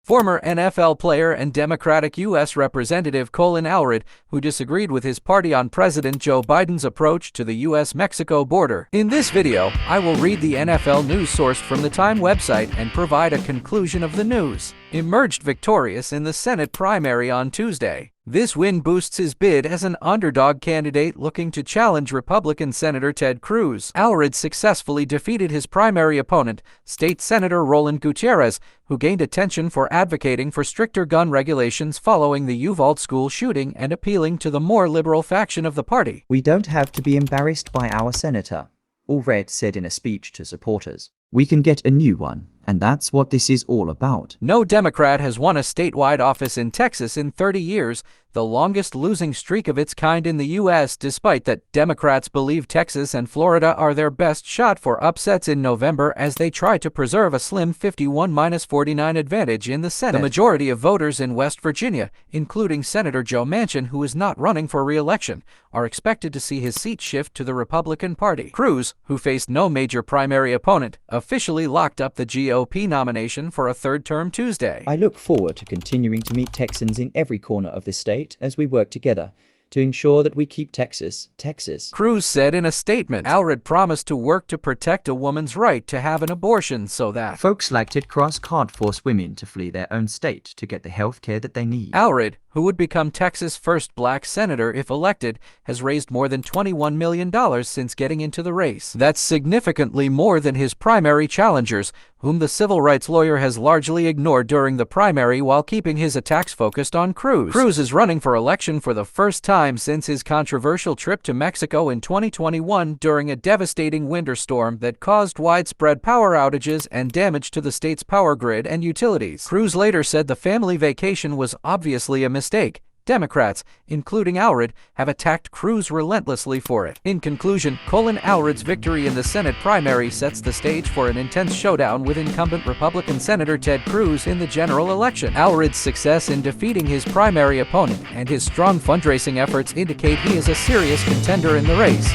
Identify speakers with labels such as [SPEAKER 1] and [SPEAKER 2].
[SPEAKER 1] Former NFL player and Democratic U.S. Representative Colin Allred, who disagreed with his party on President Joe Biden's approach to the U.S.-Mexico border. In this video, I will read the NFL news sourced from the Time website and provide a conclusion of the news. Emerged victorious in the Senate primary on Tuesday. This win boosts his bid as an underdog candidate looking to challenge Republican Senator Ted Cruz. Allred successfully defeated his primary opponent, State Senator Roland Gutierrez, who gained attention for advocating for stricter gun regulations following the Uvalde school shooting and appealing to the more liberal faction of the party.
[SPEAKER 2] "We don't have to be embarrassed by our senator," Allred said in a speech to supporters. "We can get a new one, and that's what this is all about."
[SPEAKER 1] No Democrat has won a statewide office in Texas in 30 years, the longest losing streak of its kind in the U.S., despite that Democrats believe Texas and Florida are their best shot for upsets in November as they try to preserve a slim 51-49 advantage in the Senate. The majority of voters in West Virginia, including Senator Joe Manchin, who is not running for re-election, are expected to see his seat shift to the Republican Party. Cruz, who faced no major primary opponent, officially locked up the GOP nomination for a third term Tuesday.
[SPEAKER 2] "I look forward to continuing to meet Texans in every corner of this state as we work together to ensure that we keep Texas, Texas,"
[SPEAKER 1] Cruz said in a statement. Allred promised to work to protect a woman's right to have an abortion so that
[SPEAKER 2] folks like Ted Cruz can't force women to flee their own state to get the health care that they need.
[SPEAKER 1] Allred, who would become Texas' first black senator if elected, has raised more than $21 million since getting into the race. That's significantly more than his primary challengers, whom the civil rights lawyer has largely ignored during the primary while keeping his attacks focused on Cruz. Cruz is running for election for the first time since his controversial trip to Mexico in 2021 during a devastating winter storm that caused widespread power outages and damage to the state's power grid and utilities. Cruz later said the family vacation was obviously a mistake. Democrats, including Allred, have attacked Cruz relentlessly for it. In conclusion, Colin Allred's victory in the Senate primary sets the stage for an intense showdown with incumbent Republican Senator Ted Cruz in the general election. Allred's success in defeating his primary opponent and his strong fundraising efforts indicate he is a serious contender in the race.